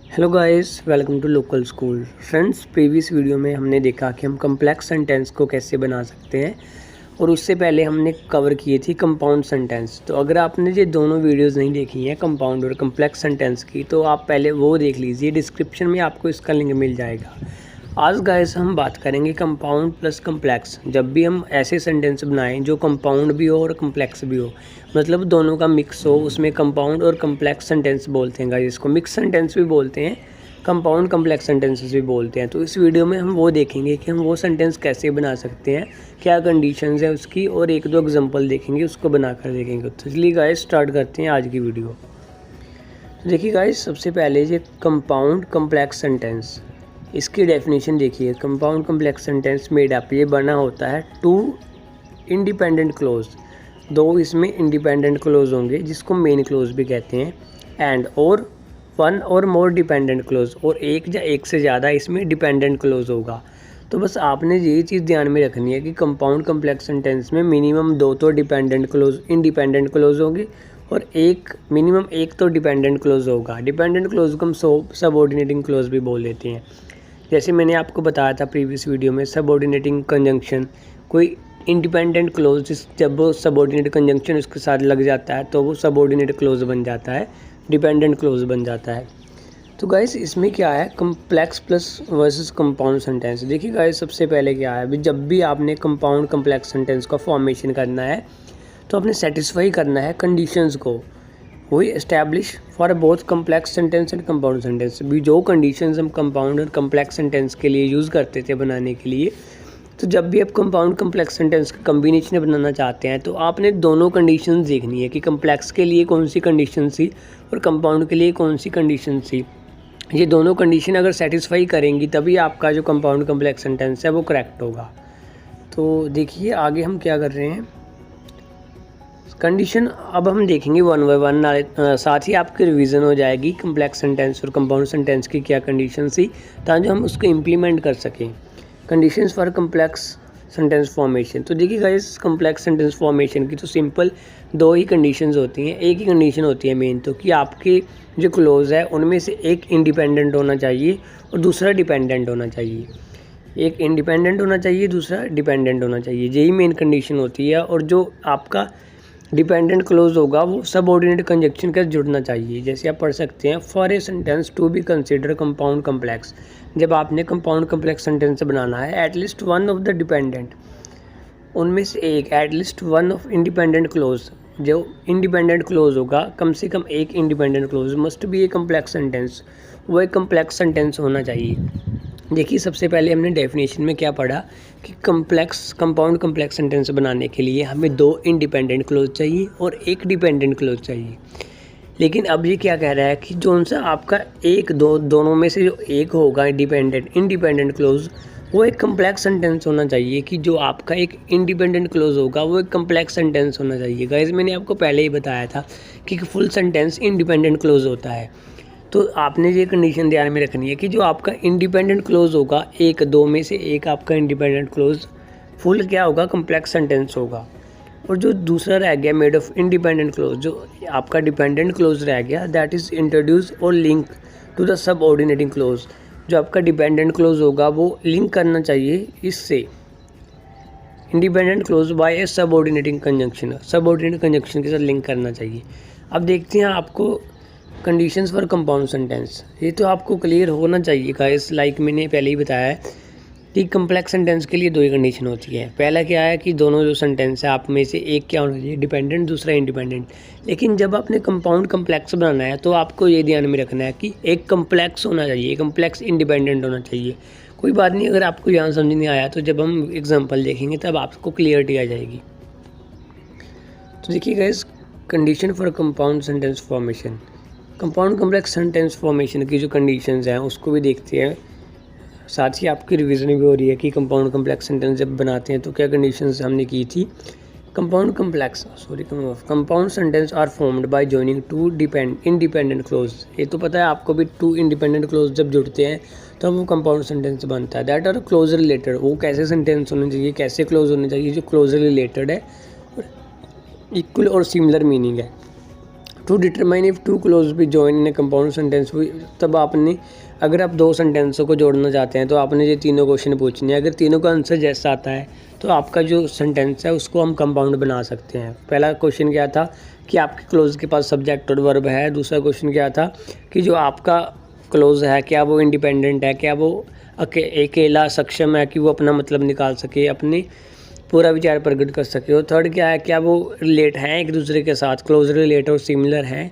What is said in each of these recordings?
Hello guys, welcome to local school. Friends, previous video में हमने देखा कि हम कम्प्लेक्स सेंटेंस को कैसे बना सकते हैं और उससे पहले हमने कवर किए थी कंपाउंड सेंटेंस। तो अगर आपने ये दोनों वीडियोस नहीं देखी हैं कंपाउंड और कम्प्लेक्स सेंटेंस की, तो आप पहले वो देख लीजिए, डिस्क्रिप्शन में आपको इसका लिंक मिल जाएगा। आज गाइस हम बात करेंगे कंपाउंड प्लस कम्प्लेक्स। जब भी हम ऐसे सेंटेंस बनाएं जो कंपाउंड भी हो और कम्प्लेक्स भी हो, मतलब दोनों का मिक्स हो, उसमें कंपाउंड और कम्प्लेक्स सेंटेंस बोलते हैं गाइस। इसको मिक्स सेंटेंस भी बोलते हैं, कंपाउंड कम्प्लेक्स सेंटेंसेस भी बोलते हैं। तो इस वीडियो में हम वो देखेंगे कि हम वो सेंटेंस कैसे बना सकते हैं, क्या कंडीशंस है उसकी, और एक दो एग्जांपल देखेंगे, उसको बनाकर देखेंगे। तो चलिए गाइस स्टार्ट करते हैं आज की वीडियो। तो देखिए गाइस, सबसे पहले ये कंपाउंड कम्प्लेक्स सेंटेंस, इसकी डेफिनेशन देखिए। Compound complex sentence made up, ये बना होता है टू इंडिपेंडेंट क्लोज, दो इसमें इंडिपेंडेंट क्लोज होंगे जिसको मेन क्लोज भी कहते हैं, एंड और वन और मोर डिपेंडेंट क्लोज, और एक या एक से ज़्यादा इसमें डिपेंडेंट क्लोज होगा। तो बस आपने यही चीज़ ध्यान में रखनी है कि कंपाउंड कम्प्लेक्स सेंटेंस में मिनिमम दो तो डिपेंडेंट क्लोज इंडिपेंडेंट क्लोज होंगे और एक मिनिमम एक तो डिपेंडेंट क्लोज होगा। डिपेंडेंट क्लोज को हम सबऑर्डिनेटिंग क्लोज भी बोल देते हैं। जैसे मैंने आपको बताया था प्रीवियस वीडियो में, सबऑर्डिनेटिंग कंजंक्शन, कोई इंडिपेंडेंट क्लोज जब वो सबऑर्डिनेट कंजंक्शन उसके साथ लग जाता है तो वो सबऑर्डिनेट क्लोज बन जाता है, डिपेंडेंट क्लोज बन जाता है। तो गाइस इसमें क्या है, complex plus versus compound sentence. देखिए गाइस, सबसे पहले क्या है, अभी जब भी आपने कंपाउंड कम्प्लेक्स सेंटेंस का फॉर्मेशन करना है तो आपने सेटिस्फाई करना है कंडीशंस को, वही establish for both complex sentence and compound sentence. भी जो कंडीशंस हम कंपाउंड और कम्प्लेक्स सेंटेंस के लिए यूज़ करते थे बनाने के लिए, तो जब भी आप कंपाउंड कम्प्लेक्स सेंटेंस का कम्बिनेशन बनाना चाहते हैं तो आपने दोनों कंडीशंस देखनी है कि कम्प्लेक्स के लिए कौन सी कंडीशन थी और कंपाउंड के लिए कौन सी कंडीशन थी। ये दोनों कंडीशन अगर सेटिस्फाई करेंगी तभी आपका जो कंपाउंड कम्प्लेक्स सेंटेंस है वो करेक्ट होगा। तो देखिए आगे हम क्या कर रहे हैं, कंडीशन अब हम देखेंगे वन बाय वन, साथ ही आपकी रिवीजन हो जाएगी कम्प्लेक्स सेंटेंस और कंपाउंड सेंटेंस की क्या कंडीशन थी, ताकि हम उसको इम्प्लीमेंट कर सकें। Conditions for complex sentence formation. तो देखिए गाइस, कम्प्लेक्स सेंटेंस फॉर्मेशन की तो सिंपल दो ही कंडीशंस होती हैं। एक ही कंडीशन होती है मेन, तो कि आपके जो क्लोज है उनमें से एक इंडिपेंडेंट होना चाहिए और दूसरा डिपेंडेंट होना चाहिए। एक इंडिपेंडेंट होना चाहिए, दूसरा डिपेंडेंट होना चाहिए, यही मेन कंडीशन होती है। और जो आपका डिपेंडेंट क्लोज होगा वो सबऑर्डिनेट कंजंक्शन के साथ जुड़ना चाहिए। जैसे आप पढ़ सकते हैं, for a sentence to be consider compound complex, जब आपने कंपाउंड कम्प्लेक्स सेंटेंस बनाना है, at least one of the dependent, उनमें से एक, at least one of independent clause, जो इंडिपेंडेंट क्लोज होगा, कम से कम एक independent clause must be a complex sentence, वो एक कम्प्लेक्स सेंटेंस होना चाहिए। देखिए सबसे पहले हमने डेफिनेशन में क्या पढ़ा कि कंपाउंड कम्प्लेक्स सेंटेंस बनाने के लिए हमें दो इंडिपेंडेंट क्लोज चाहिए और एक डिपेंडेंट क्लोज चाहिए। लेकिन अब ये क्या कह रहा है कि जो सा आपका एक दोनों में से जो एक होगा इंडिपेंडेंट क्लोज, वो एक कम्प्लेक्स सेंटेंस होना चाहिए। कि जो आपका एक इंडिपेंडेंट क्लोज होगा वो एक कम्प्लेक्स सेंटेंस होना चाहिए। गाइस मैंने आपको पहले ही बताया था कि फुल सेंटेंस इंडिपेंडेंट क्लोज होता है। तो आपने ये कंडीशन ध्यान में रखनी है कि जो आपका इंडिपेंडेंट क्लोज होगा, एक दो में से एक आपका इंडिपेंडेंट क्लोज फुल क्या होगा, कम्प्लेक्स सेंटेंस होगा। और जो दूसरा रह गया मेड ऑफ इंडिपेंडेंट क्लोज, जो आपका डिपेंडेंट क्लोज रह गया, दैट इज़ इंट्रोड्यूस और link to the subordinating clause. जो आपका डिपेंडेंट क्लोज होगा वो लिंक करना चाहिए इससे, independent close by A subordinating conjunction, subordinate conjunction के साथ लिंक करना चाहिए। अब देखते हैं आपको कंडीशंस फॉर कंपाउंड सेंटेंस। ये तो आपको क्लियर होना चाहिए गाइस, लाइक मैंने पहले ही बताया है कि कम्प्लेक्स सेंटेंस के लिए दो ही कंडीशन होती है। पहला क्या है कि दोनों जो सेंटेंस है आप में से एक क्या होना चाहिए, डिपेंडेंट, दूसरा इंडिपेंडेंट। लेकिन जब आपने कंपाउंड कम्प्लेक्स बनाना है तो आपको ये ध्यान में रखना है कि एक कम्प्लेक्स होना चाहिए, कम्प्लेक्स इंडिपेंडेंट होना चाहिए। कोई बात नहीं, अगर आपको यहाँ समझ नहीं आया तो जब हम एग्जाम्पल देखेंगे तब आपको क्लियरिटी आ जाएगी। तो देखिए guys, condition for compound sentence formation, compound complex sentence formation की जो कंडीशंस हैं उसको भी देखते हैं। साथ ही आपकी रिवीजन भी हो रही है कि कंपाउंड कम्प्लेक्स सेंटेंस जब बनाते हैं तो क्या कंडीशंस हमने की थी। Compound sentence are formed by joining two independent clause. ये तो पता है आपको भी, टू इंडिपेंडेंट क्लोज जब जुड़ते हैं तो वो कंपाउंड सेंटेंस बनता है। दैट आर क्लोज रिलेटेड, वो कैसे सेंटेंस होने चाहिए, कैसे क्लोज होने चाहिए, जो क्लोज रिलेटेड है, इक्वल और सिमिलर मीनिंग है to determine if two clause भी join in a compound sentence, तब आपने अगर आप दो सेंटेंसों को जोड़ना चाहते हैं तो आपने ये तीनों क्वेश्चन पूछने हैं। अगर तीनों का आंसर जैसा आता है तो आपका जो सेंटेंस है उसको हम कंपाउंड बना सकते हैं। पहला क्वेश्चन क्या था कि आपके क्लोज के पास सब्जेक्ट और वर्ब है। दूसरा क्वेश्चन क्या था कि जो आपका क्लोज है क्या वो इंडिपेंडेंट है, क्या वो अकेला सक्षम है कि वो अपना मतलब निकाल सके, अपनी पूरा विचार प्रकट कर सके। और थर्ड क्या है, क्या वो रिलेट हैं एक दूसरे के साथ, क्लोज रिलेट और सिमिलर हैं।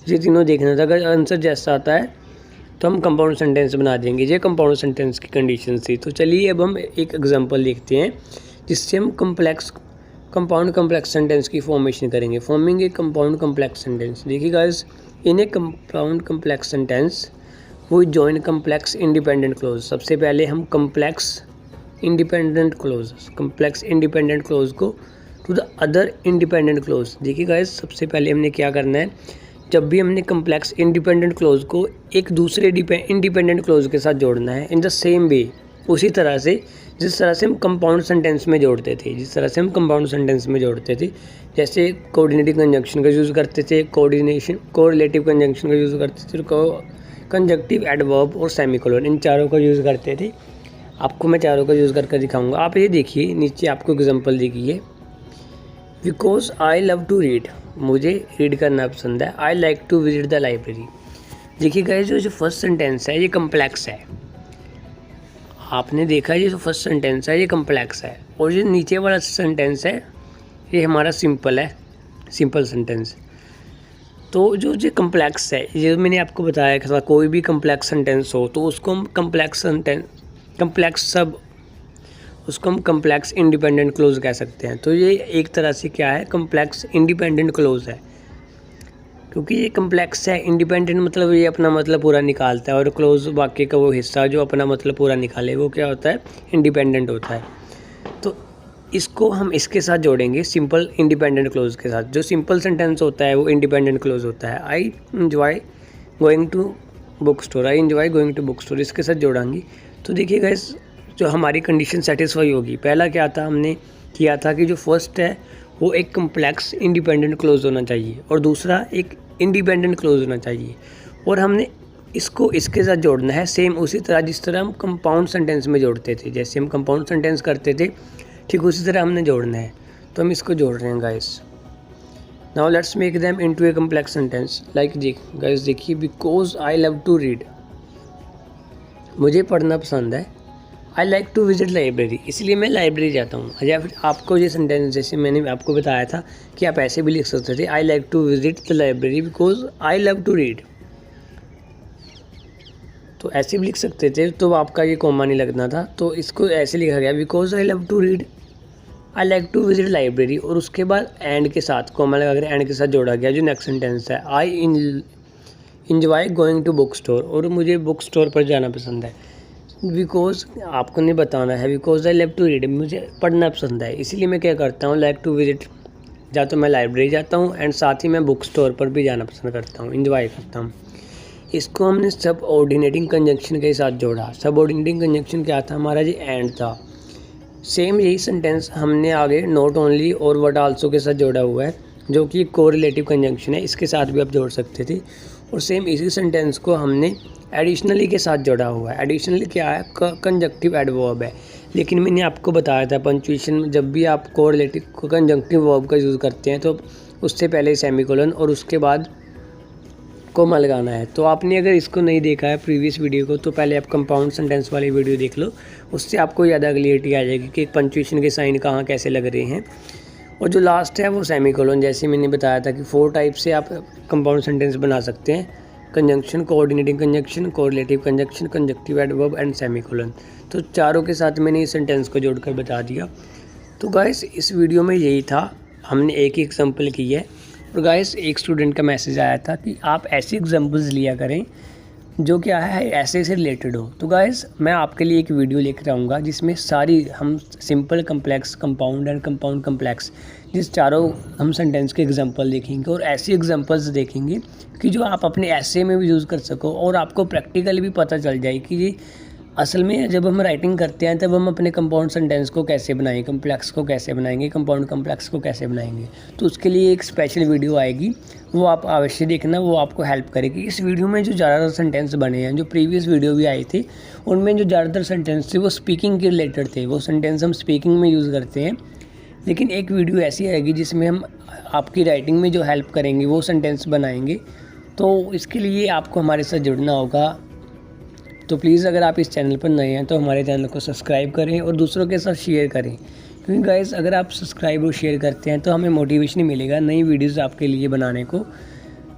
ये तीनों देखना था। अगर आंसर जैसा आता है तो हम कंपाउंड सेंटेंस बना देंगे। ये कंपाउंड सेंटेंस की कंडीशन थी। तो चलिए अब हम एक एग्जांपल देखते हैं जिससे हम कंपाउंड कम्प्लेक्स सेंटेंस की फॉर्मेशन करेंगे। Forming a compound complex sentence. देखिए guys, in a compound complex sentence वो जॉइन कम्प्लेक्स इंडिपेंडेंट क्लोज। सबसे पहले हम कम्प्लेक्स इंडिपेंडेंट क्लोज को to the other independent clause. देखिए गाइस, सबसे पहले हमने क्या करना है, जब भी हमने कम्प्लेक्स इंडिपेंडेंट क्लोज को एक दूसरे इंडिपेंडेंट क्लोज के साथ जोड़ना है इन द सेम वे, उसी तरह से जिस तरह से हम कंपाउंड सेंटेंस में जोड़ते थे, जैसे कोऑर्डिनेटिव कंजंक्शन का यूज़ करते थे, कोरिलेटिव कंजंक्शन का यूज़ करते थे, कंजक्टिव एडवर्ब और सेमीकोलन, इन चारों का यूज़ करते थे। आपको मैं चारों का यूज़ करके दिखाऊंगा। आप ये देखिए, नीचे आपको एग्जांपल दिखिए। Because I love to read, मुझे रीड करना पसंद है। I like to visit the library. देखिए गाइस, जो फर्स्ट सेंटेंस है ये कम्प्लेक्स है। आपने देखा ये जो फर्स्ट सेंटेंस है ये कम्प्लेक्स है, और जो नीचे वाला सेंटेंस है ये हमारा सिंपल सेंटेंस। तो जो कम्प्लेक्स है, ये मैंने आपको बताया कि कोई भी कम्प्लेक्स सेंटेंस हो तो उसको हम कम्प्लेक्स इंडिपेंडेंट क्लोज कह सकते हैं। तो ये एक तरह से क्या है, कम्प्लेक्स इंडिपेंडेंट क्लोज है, क्योंकि ये कम्प्लेक्स है। इंडिपेंडेंट मतलब ये अपना मतलब पूरा निकालता है, और क्लोज वाक्य का वो हिस्सा जो अपना मतलब पूरा निकाले वो क्या होता है, इंडिपेंडेंट होता है। तो इसको हम इसके साथ जोड़ेंगे सिंपल इंडिपेंडेंट क्लोज के साथ। जो सिंपल सेंटेंस होता है वो इंडिपेंडेंट क्लोज होता है। I enjoy going to book store, इसके साथ जोड़ांगी। तो देखिए गाइस, जो हमारी कंडीशन सेटिस्फाई होगी। पहला क्या था, हमने किया था कि जो फर्स्ट है वो एक कम्प्लेक्स इंडिपेंडेंट क्लोज होना चाहिए और दूसरा एक इंडिपेंडेंट क्लोज होना चाहिए, और हमने इसको इसके साथ जोड़ना है सेम उसी तरह जिस तरह हम कंपाउंड सेंटेंस में जोड़ते थे। जैसे हम कंपाउंड सेंटेंस करते थे ठीक उसी तरह हमने जोड़ना है। तो हम इसको जोड़ रहे हैं guys. Now let's make them into a complex sentence. Like guys देखिए, because I love to read, मुझे पढ़ना पसंद है। I like to visit library, इसलिए मैं लाइब्रेरी जाता हूँ। या फिर आपको ये सेंटेंस जैसे मैंने आपको बताया था कि आप ऐसे भी लिख सकते थे, I like to visit the library because I love to read. तो ऐसे भी लिख सकते थे, तो आपका ये कॉमा नहीं लगना था। तो इसको ऐसे लिखा गया, because I love to read I like to visit library, और उसके बाद एंड के साथ कॉमा लगा कर एंड के साथ जोड़ा गया जो नेक्स्ट सेंटेंस है, I enjoy going to book store, और मुझे बुक स्टोर पर जाना पसंद है। बिकॉज आपको नहीं बताना है, because I love to read, मुझे पढ़ना पसंद है, इसीलिए मैं क्या करता हूँ, लाइक टू विजिट, या तो मैं लाइब्रेरी जाता हूँ एंड साथ ही मैं बुक स्टोर पर भी जाना पसंद करता हूँ, इंजॉय करता हूँ। इसको हमने सब ऑर्डिनेटिंग कंजंक्शन के साथ जोड़ा। सब ऑर्डिनेटिंग कंजंक्शन क्या था, हमारा जी एंड था। सेम यही सेंटेंस हमने आगे नॉट ओनली और बट आल्सो के साथ जोड़ा हुआ है, जो कि कोरिलेटिव कंजंक्शन है, इसके साथ भी आप जोड़ सकते थे। और सेम इसी सेंटेंस को हमने एडिशनली के साथ जोड़ा हुआ है। एडिशनली क्या है, कंजक्टिव एडवर्ब है, लेकिन मैंने आपको बताया था पंक्चुएशन में जब भी आप कोरिलेटिव कंजक्टिव वर्ब का यूज़ करते हैं तो उससे पहले सेमीकोलन और उसके बाद कोमा लगाना है। तो आपने अगर इसको नहीं देखा है प्रीवियस वीडियो को, तो पहले आप कंपाउंड सेंटेंस वाली वीडियो देख लो, उससे आपको ज़्यादा क्लियरिटी आ जाएगी कि पंक्चुएशन के साइन कहाँ कैसे लग रहे हैं। और जो लास्ट है वो सेमीकोलन, जैसे मैंने बताया था कि 4 टाइप से आप कंपाउंड सेंटेंस बना सकते हैं, conjunction, coordinating conjunction, correlative conjunction, conjunctive adverb and semicolon. तो चारों के साथ मैंने इस सेंटेंस को जोड़कर बता दिया। तो गाइस इस वीडियो में यही था, हमने एक ही एग्जांपल की है। और गाइस एक स्टूडेंट का मैसेज आया था कि आप ऐसी एग्जांपल्स लिया करें जो क्या है ऐसे से रिलेटेड हो। तो गाइस मैं आपके लिए एक वीडियो लेकर आऊँगा जिसमें सारी हम simple, complex, compound and compound complex, जिस चारों हम सेंटेंस के एग्जांपल देखेंगे और ऐसी एग्जांपल्स देखेंगे कि जो आप अपने ऐसे में भी यूज़ कर सको और आपको प्रैक्टिकली भी पता चल जाए कि ये असल में जब हम राइटिंग करते हैं तब हम अपने कंपाउंड सेंटेंस को कैसे बनाएंगे, कम्प्लेक्स को कैसे बनाएंगे, कंपाउंड कम्प्लेक्स को कैसे बनाएंगे, तो उसके लिए एक स्पेशल वीडियो आएगी, वो आप अवश्य देखना, वो आपको हेल्प करेगी। इस वीडियो में जो ज़्यादातर सेंटेंस बने हैं, जो प्रीवियस वीडियो भी आए थे उनमें जो ज़्यादातर सेंटेंस थे वो स्पीकिंग के रिलेटेड थे, वो सेंटेंस हम स्पीकिंग में यूज़ करते हैं। लेकिन एक वीडियो ऐसी आएगी जिसमें हम आपकी राइटिंग में जो हेल्प करेंगे वो सेंटेंस बनाएंगे। तो इसके लिए आपको हमारे साथ जुड़ना होगा। तो प्लीज़ अगर आप इस चैनल पर नए हैं तो हमारे चैनल को सब्सक्राइब करें और दूसरों के साथ शेयर करें, क्योंकि गाइस अगर आप सब्सक्राइब और शेयर करते हैं तो हमें मोटिवेशन मिलेगा नई वीडियोस आपके लिए बनाने को।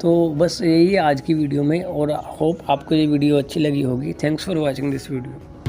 तो बस यही है आज की वीडियो में, और होप आपको ये वीडियो अच्छी लगी होगी। Thanks for watching this video.